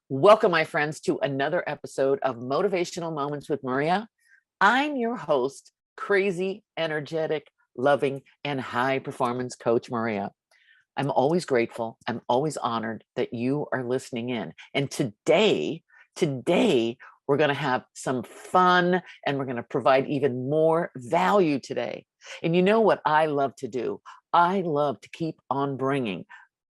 Welcome, my friends, to another episode of Motivational Moments with Maria. I'm your host, crazy, energetic, loving, and high performance coach, Maria. I'm always grateful. I'm always honored that you are listening in. And today, we're going to have some fun and we're going to provide even more value today. And you know what I love to do? I love to keep on bringing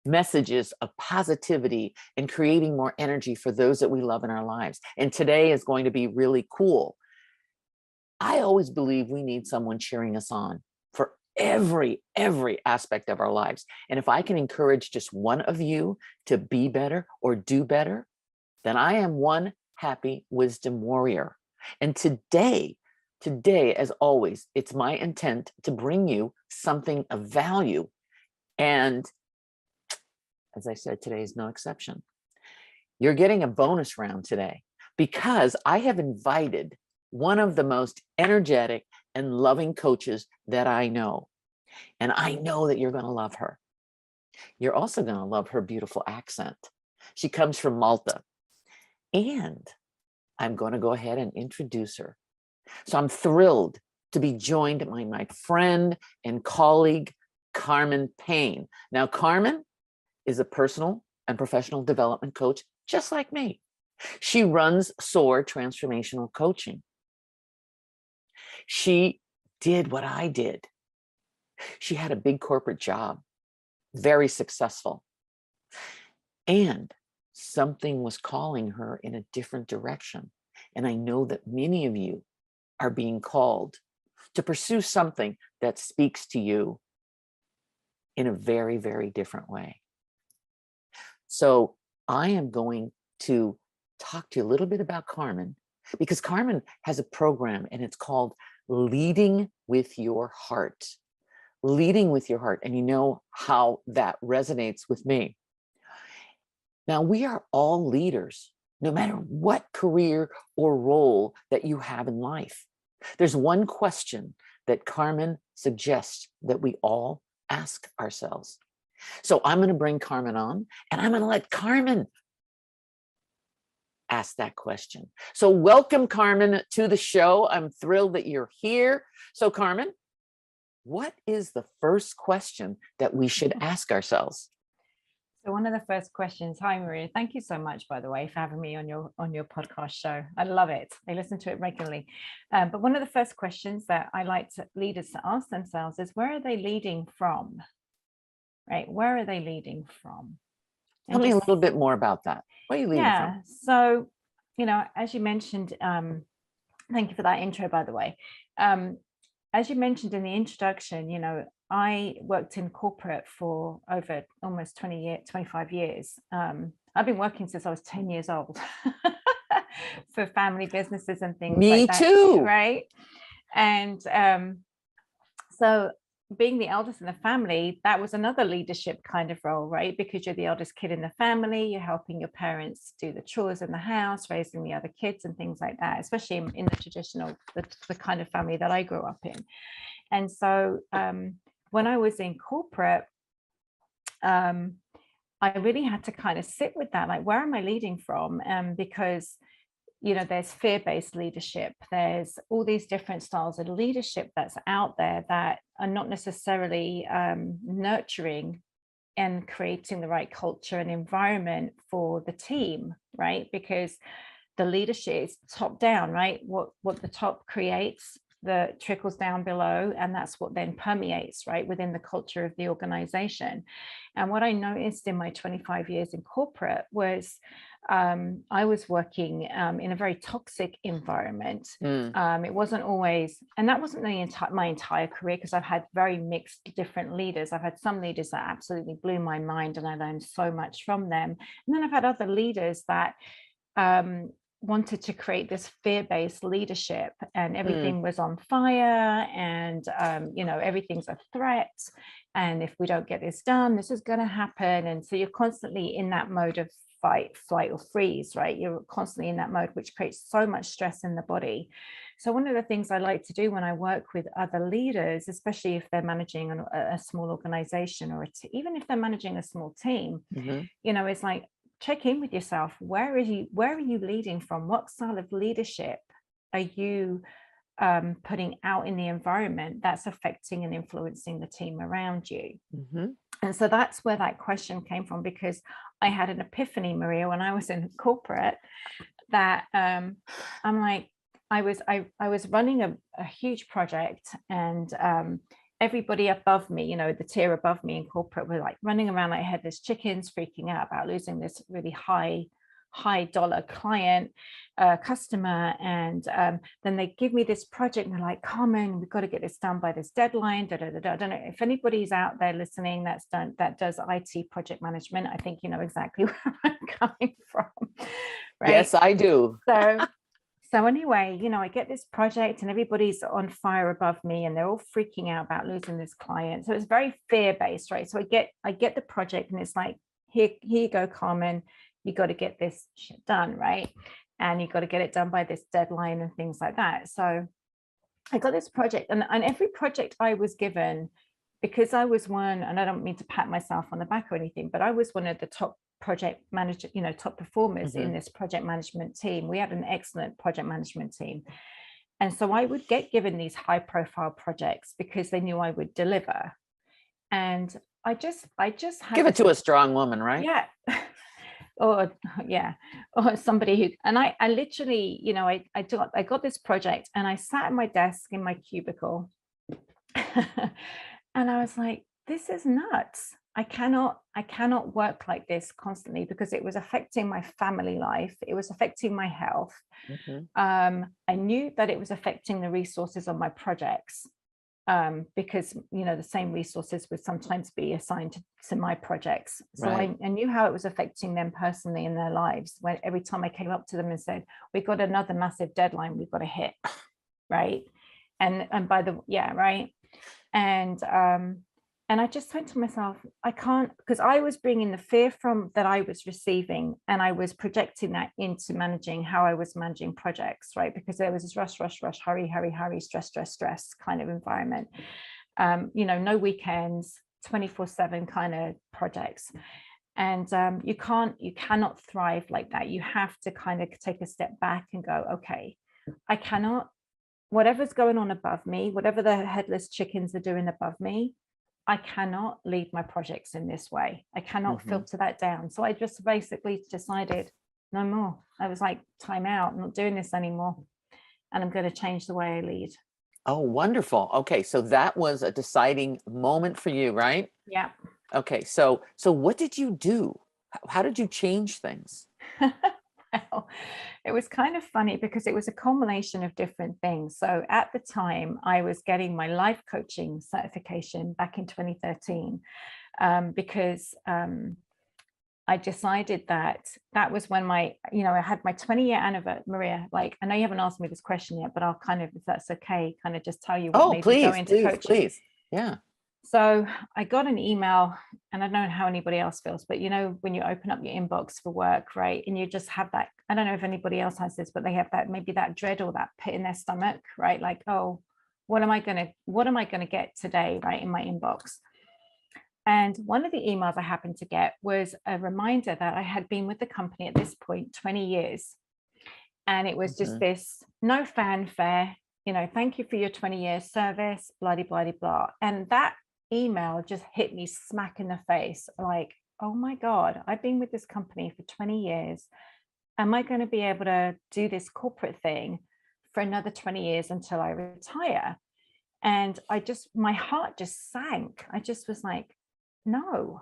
messages of positivity and creating more energy for those that we love in our lives. And today is going to be really cool. I always believe we need someone cheering us on for every aspect of our lives. And if I can encourage just one of you to be better or do better, then I am one happy wisdom warrior. And today, as always, it's my intent to bring you something of value. And as I said, today is no exception. You're getting a bonus round today because I have invited one of the most energetic and loving coaches that I know. And I know that you're going to love her. You're also going to love her beautiful accent. She comes from Malta. And I'm going to go ahead and introduce her. So I'm thrilled to be joined by my friend and colleague, Carmen Payne. Now, Carmen is a personal and professional development coach, just like me. She runs SOAR Transformational Coaching. She did what I did. She had a big corporate job, very successful. And something was calling her in a different direction. And I know that many of you are being called to pursue something that speaks to you in a very, very different way. So I am going to talk to you a little bit about Carmen, because Carmen has a program and it's called Leading with Your Heart. Leading with your heart. And you know how that resonates with me. Now, we are all leaders, no matter what career or role that you have in life. There's one question that Carmen suggests that we all ask ourselves. So I'm going to bring Carmen on and I'm going to let Carmen ask that question. So welcome, Carmen, to the show. I'm thrilled that you're here. So Carmen, what is the first question that we should ask ourselves? So one of the first questions, hi Maria, thank you so much, by the way, for having me on your podcast show. I love it. I listen to it regularly. But one of the first questions that I like leaders to ask themselves is, where are they leading from? Right? Where are they leading from? Tell me a little bit more about that. Where are you leading from? So, as you mentioned, thank you for that intro, by the way. As you mentioned in the introduction, I worked in corporate for over almost 25 years. I've been working since I was 10 years old for family businesses and things Me like that. too. Right. And so being the eldest in the family, that was another leadership kind of role, right? Because you're the eldest kid in the family, you're helping your parents do the chores in the house, raising the other kids and things like that, especially in the traditional, the kind of family that I grew up in. And so when I was in corporate, I really had to kind of sit with that, like, where am I leading from? Because there's fear-based leadership. There's all these different styles of leadership that's out there that are not necessarily nurturing and creating the right culture and environment for the team, right? Because the leadership is top down, right? What the top creates, the trickles down below, and that's what then permeates right within the culture of the organization. And what I noticed in my 25 years in corporate was I was working in a very toxic environment. It wasn't always, and that wasn't my entire career, because I've had very mixed different leaders. I've had some leaders that absolutely blew my mind and I learned so much from them. And then I've had other leaders that wanted to create this fear-based leadership, and everything was on fire, and everything's a threat, and if we don't get this done, this is going to happen. And so you're constantly in that mode of fight, flight, or freeze, right? You're constantly in that mode, which creates so much stress in the body. So one of the things I like to do when I work with other leaders, especially if they're managing a small organization, or even if they're managing a small team, is like, check in with yourself. Where are you leading from? What style of leadership are you putting out in the environment that's affecting and influencing the team around you? Mhm. And so that's where that question came from, because I had an epiphany, Maria, when I was in corporate, that I'm like, I was running a huge project, and everybody above me, the tier above me in corporate, were like running around like headless chickens, freaking out about losing this really high dollar client, customer. And then they give me this project and they're like, Carmen, we've got to get this done by this deadline. Da, da, da, da. I don't know if anybody's out there listening that does IT project management. I think you know exactly where I'm coming from, right? Yes, I do. So anyway, I get this project and everybody's on fire above me and they're all freaking out about losing this client. So it's very fear-based, right? So I get the project and it's like, here you go, Carmen, you got to get this shit done, right? And you got to get it done by this deadline and things like that. So I got this project, and every project I was given, because I was one, and I don't mean to pat myself on the back or anything, but I was one of the top project manager, top performers in this project management team. We had an excellent project management team. And so I would get given these high profile projects because they knew I would deliver. And I just had Give it to a strong woman, right? Yeah. Or somebody who, and I literally, I got this project and I sat at my desk in my cubicle and I was like, this is nuts. I cannot work like this constantly, because it was affecting my family life. It was affecting my health. I knew that it was affecting the resources on my projects, because the same resources would sometimes be assigned to my projects. So Right. I knew how it was affecting them personally in their lives. When every time I came up to them and said, we got another massive deadline we've got to hit, right? And by the right. And I just went to myself, I can't, because I was bringing the fear from that I was receiving, and I was projecting that into managing how I was managing projects, right? Because there was this rush, hurry, stress kind of environment. No weekends, 24/7 kind of projects. And you cannot thrive like that. You have to kind of take a step back and go, okay, I cannot, whatever's going on above me, whatever the headless chickens are doing above me, I cannot lead my projects in this way. I cannot filter that down. So I just basically decided no more. I was like, time out, I'm not doing this anymore. And I'm going to change the way I lead. Oh, wonderful. Okay. So that was a deciding moment for you, right? Yeah. Okay. So what did you do? How did you change things? Well, it was kind of funny because it was a combination of different things. So at the time, I was getting my life coaching certification back in 2013, because I decided that was when I had my 20-year anniversary. Maria, like, I know you haven't asked me this question yet, but I'll kind of, if that's okay, kind of just tell you what made me go into coaching. Please. Yeah. So I got an email, and I don't know how anybody else feels, but when you open up your inbox for work, right, and you just have that, I don't know if anybody else has this, but they have that, maybe that dread or that pit in their stomach, right? Like, oh, what am I gonna get today, right, in my inbox? And one of the emails I happened to get was a reminder that I had been with the company at this point 20 years. And it was just this, no fanfare, thank you for your 20 years service, blah, blah, blah, blah. And that email just hit me smack in the face, like, oh my God, I've been with this company for 20 years. Am I going to be able to do this corporate thing for another 20 years until I retire? And my heart just sank. I just was like, no.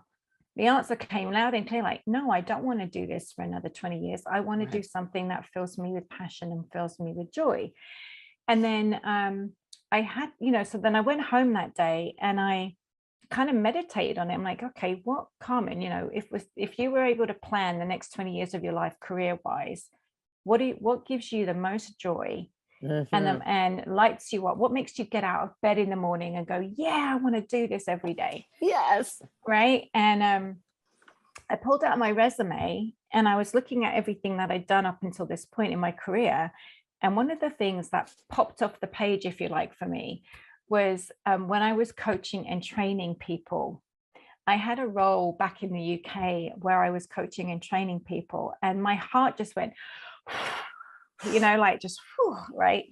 The answer came loud and clear, like, no, I don't want to do this for another 20 years. I want to do something that fills me with passion and fills me with joy. And then I had, so then I went home that day and I kind of meditated on it. I'm like, okay, what, Carmen, if you were able to plan the next 20 years of your life career-wise, what gives you the most joy? And lights you up? What makes you get out of bed in the morning and go, yeah, I want to do this every day? Yes. Right. And I pulled out my resume and I was looking at everything that I'd done up until this point in my career. And one of the things that popped off the page, if you like, for me, was when I was coaching and training people, I had a role back in the UK where I was coaching and training people, and my heart just went, like just, right.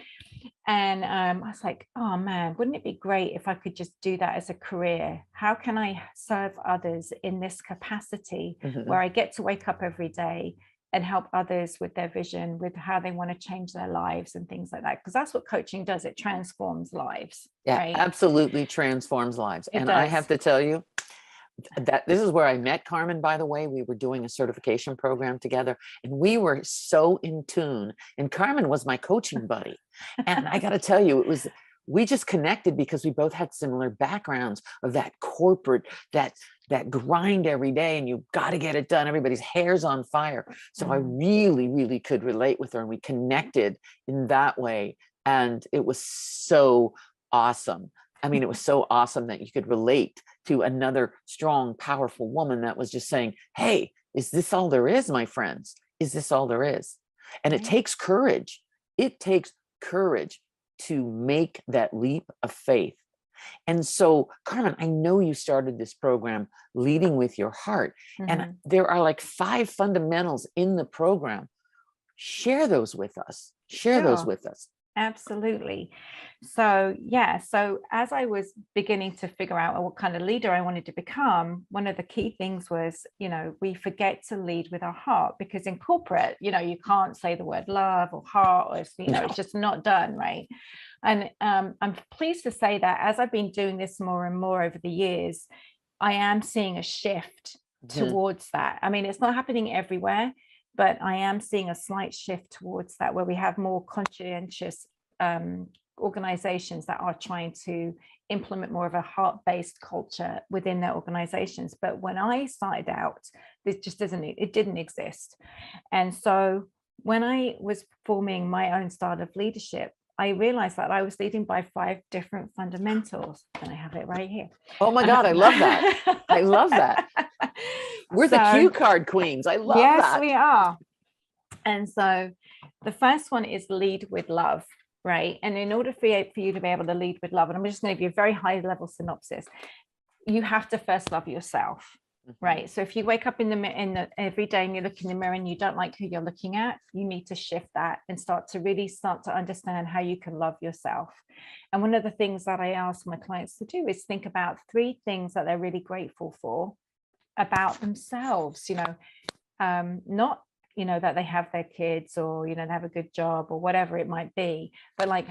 And I was like, oh man, wouldn't it be great if I could just do that as a career? How can I serve others in this capacity where I get to wake up every day and help others with their vision, with how they want to change their lives and things like that? Because that's what coaching does. It transforms lives. Yeah, right? absolutely transforms lives. It And I have does. to tell you that this is where I met Carmen, by the way. We were doing a certification program together, and we were so in tune. And Carmen was my coaching buddy. And I got to tell you, we just connected because we both had similar backgrounds of that corporate, that grind every day, and you got to get it done. Everybody's hair's on fire. So I really, really could relate with her, and we connected in that way. And it was so awesome. I mean, it was so awesome that you could relate to another strong, powerful woman that was just saying, hey, is this all there is, my friends? Is this all there is? And it takes courage. It takes courage to make that leap of faith. And so, Carmen, I know you started this program Leading with Your Heart, and there are like 5 fundamentals in the program. Share those with us. Share those with us. Absolutely. So so as I was beginning to figure out what kind of leader I wanted to become, one of the key things was, we forget to lead with our heart, because in corporate, you can't say the word love or heart, or it's just not done, right? And I'm pleased to say that as I've been doing this more and more over the years, I am seeing a shift towards that. I mean, it's not happening everywhere, but I am seeing a slight shift towards that, where we have more conscientious organizations that are trying to implement more of a heart-based culture within their organizations. But when I started out, it didn't exist. And so when I was forming my own style of leadership, I realized that I was leading by 5 different fundamentals, and I have it right here. Oh my God, I love that. I love that. We're the cue card queens. I love that. Yes, we are. And so the first one is lead with love, right? And in order for you to be able to lead with love, and I'm just going to give you a very high level synopsis, you have to first love yourself. Right. So if you wake up every day and you look in the mirror and you don't like who you're looking at, you need to shift that and start to understand how you can love yourself. And one of the things that I ask my clients to do is think about 3 things that they're really grateful for about themselves, not, that they have their kids, or, they have a good job, or whatever it might be, but like,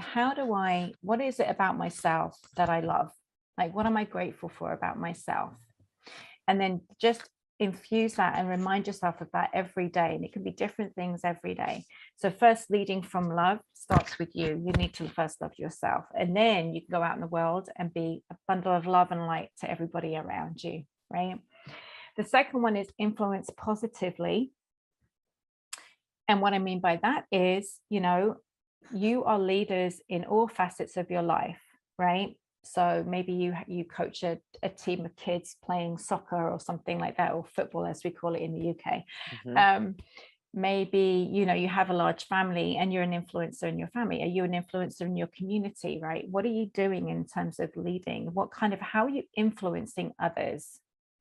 what is it about myself that I love? Like, what am I grateful for about myself? And then just infuse that and remind yourself of that every day. And it can be different things every day. So first, leading from love starts with you. You need to first love yourself. And then you can go out in the world and be a bundle of love and light to everybody around you, right? The second one is influence positively. And what I mean by that is, you are leaders in all facets of your life, right? So maybe you coach a team of kids playing soccer or something like that, or football, as we call it in the UK. Maybe, you have a large family and you're an influencer in your family. Are you an influencer in your community, right? What are you doing in terms of leading? How are you influencing others,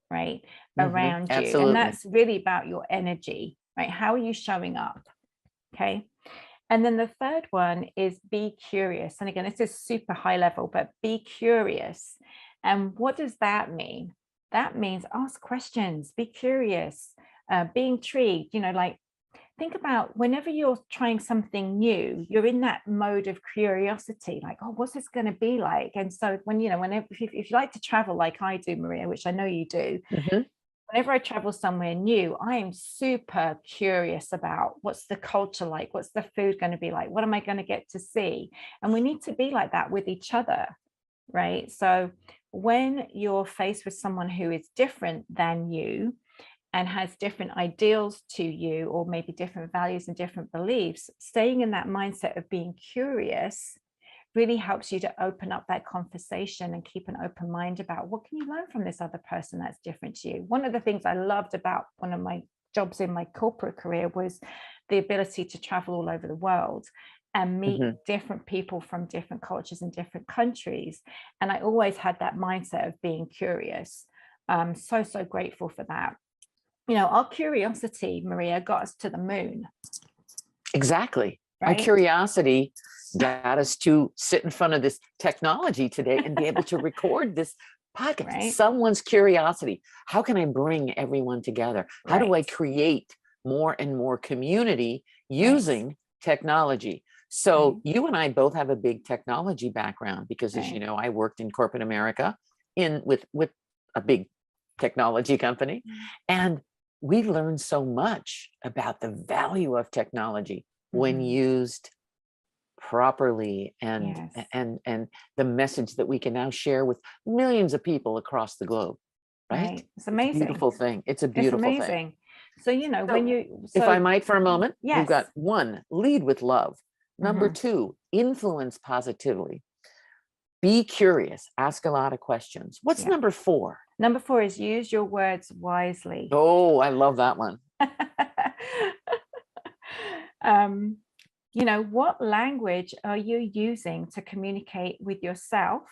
right, around you? Absolutely. And that's really about your energy, right? How are you showing up? Okay. And then the third one is be curious. And again, this is super high level, but be curious. And what does that mean? That means ask questions, be curious, be intrigued, like, think about whenever you're trying something new, you're in that mode of curiosity, like, oh, what's this going to be like? And so if you like to travel like I do, Maria, which I know you do, whenever I travel somewhere new, I am super curious about what's the culture like, what's the food going to be like, what am I going to get to see? And we need to be like that with each other, right? So when you're faced with someone who is different than you and has different ideals to you, or maybe different values and different beliefs, staying in that mindset of being curious really helps you to open up that conversation and keep an open mind about what can you learn from this other person that's different to you. One of the things I loved about one of my jobs in my corporate career was the ability to travel all over the world and meet different people from different cultures and different countries. And I always had that mindset of being curious. So grateful for that. Our curiosity, Maria, got us to the moon. Exactly. Our Right? curiosity got us to sit in front of this technology today and be able to record this podcast. Right. Someone's curiosity. How can I bring everyone together? How do I Right. create more and more community using technology? So you and I both have a big technology background because, as you know, I worked in corporate America with a big technology company, and we learned so much about the value of technology when used properly, and the message that we can now share with millions of people across the globe. Right? It's amazing. It's a beautiful thing. It's a beautiful thing. So, when if I might for a moment, yes. We've got 1, lead with love. Number 2, influence positively. Be curious, ask a lot of questions. What's number 4? Number 4 is use your words wisely. Oh, I love that one. What language are you using to communicate with yourself?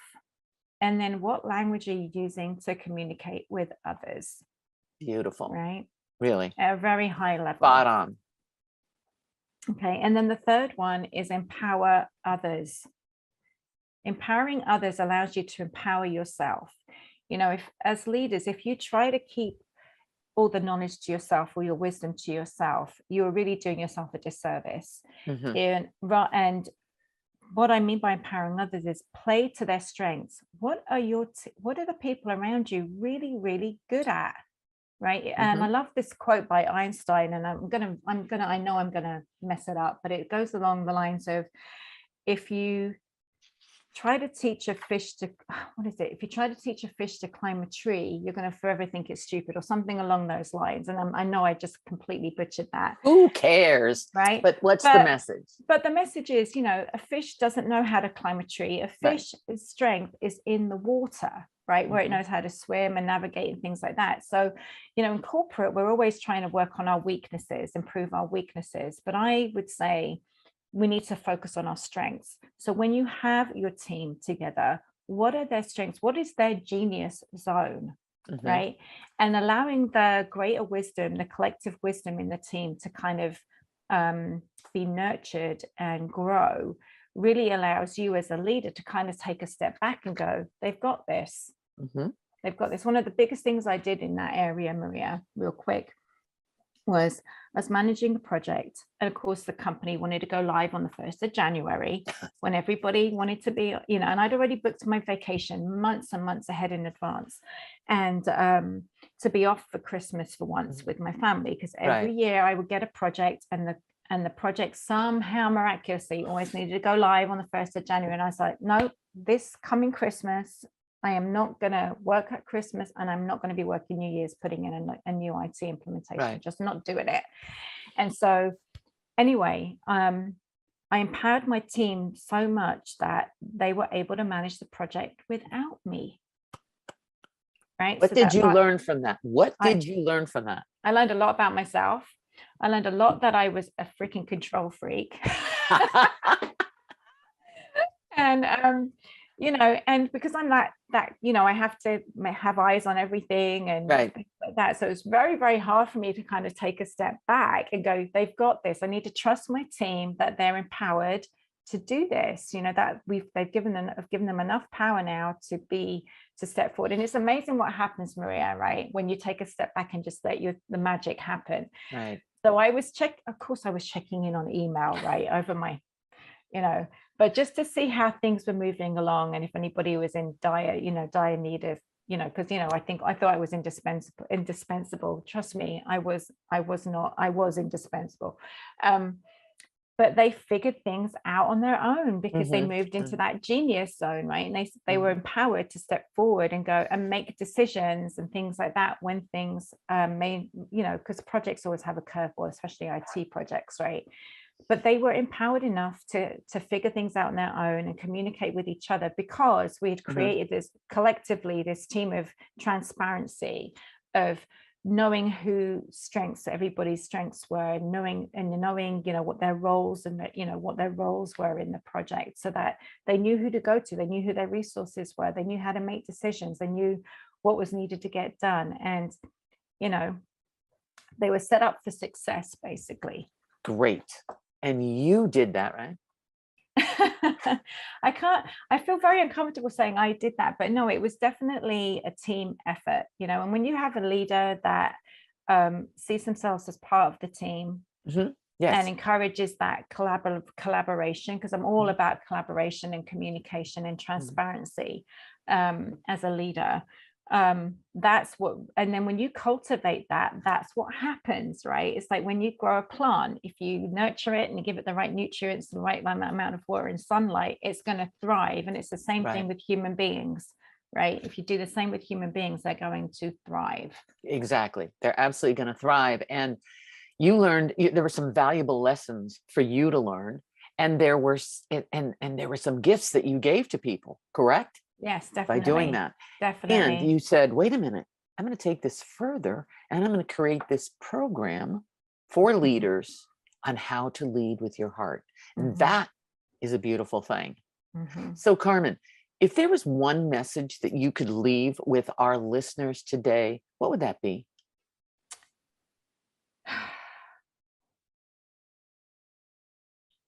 And then what language are you using to communicate with others? Beautiful. Right? Really. At a very high level. Spot on. Okay. And then the third one is empower others. Empowering others allows you to empower yourself. If as leaders, if you try to keep all the knowledge to yourself or your wisdom to yourself, you're really doing yourself a disservice. And what I mean by empowering others is play to their strengths. What are the people around you really, really good at? Right. And I love this quote by Einstein, and I know I'm gonna mess it up, but it goes along the lines of, if you try to teach a fish to if you try to teach a fish to climb a tree, you're going to forever think it's stupid, or something along those lines. And I know I just completely butchered that. Who cares? Right. But what's the message? But the message is, a fish doesn't know how to climb a tree. A fish's strength is in the water, right, where it knows how to swim and navigate and things like that. So, in corporate, we're always trying to work on our weaknesses, improve our weaknesses. But I would say we need to focus on our strengths. So when you have your team together, what are their strengths? What is their genius zone? Right? And allowing the greater wisdom, the collective wisdom in the team to kind of be nurtured and grow really allows you as a leader to kind of take a step back and go, they've got this. They've got this. One of the biggest things I did in that area, Maria, real quick, was us managing a project. And of course, the company wanted to go live on the 1st of January when everybody wanted to be, and I'd already booked my vacation months and months ahead in advance. And to be off for Christmas for once with my family, because every year I would get a project, and the project somehow miraculously always needed to go live on the 1st of January. And I was like, no, this coming Christmas, I am not going to work at Christmas, and I'm not going to be working New Year's putting in a new IT implementation, just not doing it. And so anyway, I empowered my team so much that they were able to manage the project without me. Right. What did you learn from that? What did you learn from that? I learned a lot about myself. I learned a lot that I was a freaking control freak. And and because I'm that I have to have eyes on everything and things like that. So it's very, very hard for me to kind of take a step back and go, they've got this. I need to trust my team that they're empowered to do this, that I've given them enough power now to step forward. And it's amazing what happens, Maria, right? When you take a step back and just let the magic happen. Right. So I was checking in on email, right, over my, but just to see how things were moving along, and if anybody was in dire need of, because I thought I was indispensable. Trust me, I was not. I was indispensable. But they figured things out on their own because they moved into that genius zone, right? And they were empowered to step forward and go and make decisions and things like that when things because projects always have a curveball, especially IT projects, right? But they were empowered enough to figure things out on their own and communicate with each other, because we had created this collectively, this team of transparency, of knowing everybody's strengths were, knowing what their roles and what their roles were in the project, so that they knew who to go to, they knew who their resources were, they knew how to make decisions, they knew what was needed to get done. And, you know, they were set up for success, basically. Great. And you did that, right? I feel very uncomfortable saying I did that, but no, it was definitely a team effort, you know. And when you have a leader that sees themselves as part of the team, yes, and encourages that collaboration, because I'm all about collaboration and communication and transparency as a leader. That's what, and then when you cultivate that, that's what happens, right? It's like when you grow a plant, if you nurture it and you give it the right nutrients, the right amount of water and sunlight, it's going to thrive. And it's the same thing with human beings, right? If you do the same with human beings, they're going to thrive. Exactly. They're absolutely going to thrive. And you learned, there were some valuable lessons for you to learn, and there were there were some gifts that you gave to people, correct? Yes, definitely. By doing that. Definitely. And you said, wait a minute, I'm going to take this further, and I'm going to create this program for leaders on how to lead with your heart. And that is a beautiful thing. So Carmen, if there was one message that you could leave with our listeners today, what would that be?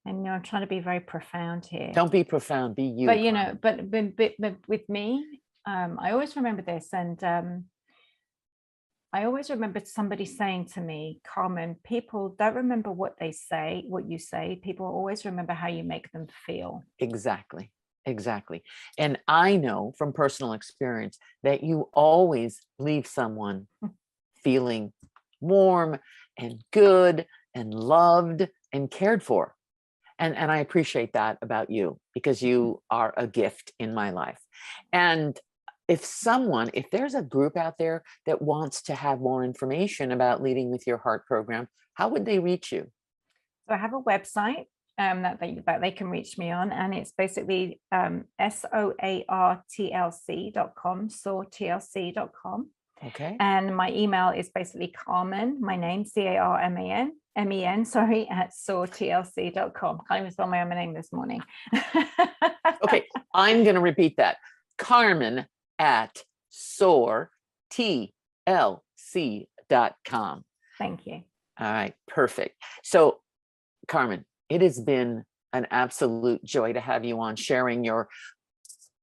And you know, I'm trying to be very profound here. Don't be profound, be you. But you know, but with me, I always remember this, and I always remember somebody saying to me, Carmen, people don't remember what they say, what you say. People always remember how you make them feel. Exactly. Exactly. And I know from personal experience that you always leave someone feeling warm and good and loved and cared for. And I appreciate that about you, because you are a gift in my life. And if there's a group out there that wants to have more information about Leading with Your Heart program, how would they reach you? So I have a website that they can reach me on, and it's basically SOARTLC.com, SOARTLC.com. Okay. And my email is basically Carmen, my name, CARMAN, sorry, at SOARTLC.com. Can't even spell my own name this morning. Okay, I'm going to repeat that. Carmen at SOARTLC.com. Thank you. All right, perfect. So Carmen, it has been an absolute joy to have you on, sharing your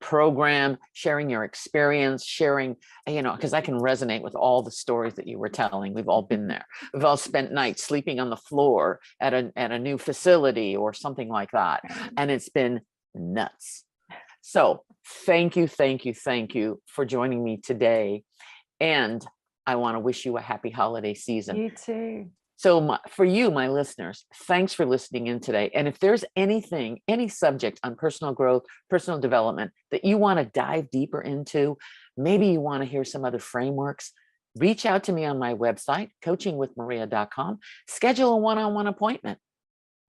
program, sharing your experience, sharing, you know, because I can resonate with all the stories that you were telling. We've all been there. We've all spent nights sleeping on the floor at a new facility or something like that. And it's been nuts. So thank you for joining me today. And I want to wish you a happy holiday season. You too. So for you, my listeners, thanks for listening in today. And if there's any subject on personal growth, personal development that you want to dive deeper into, maybe you want to hear some other frameworks, reach out to me on my website, coachingwithmaria.com, schedule a one-on-one appointment.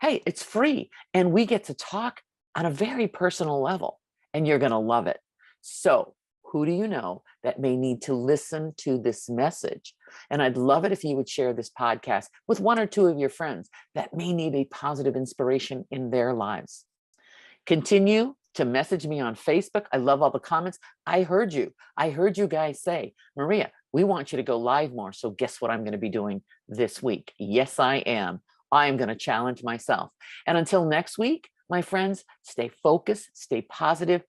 Hey, it's free. And we get to talk on a very personal level, and you're going to love it. So who do you know that may need to listen to this message? And I'd love it if you would share this podcast with one or two of your friends that may need a positive inspiration in their lives. Continue to message me on Facebook. I love all the comments. I heard you guys say, Maria, we want you to go live more. So guess what I'm going to be doing this week? Yes, I am. I'm going to challenge myself. And until next week, my friends, stay focused, stay positive,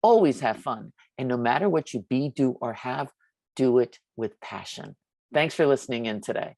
always have fun. And no matter what you be, do, or have, do it with passion. Thanks for listening in today.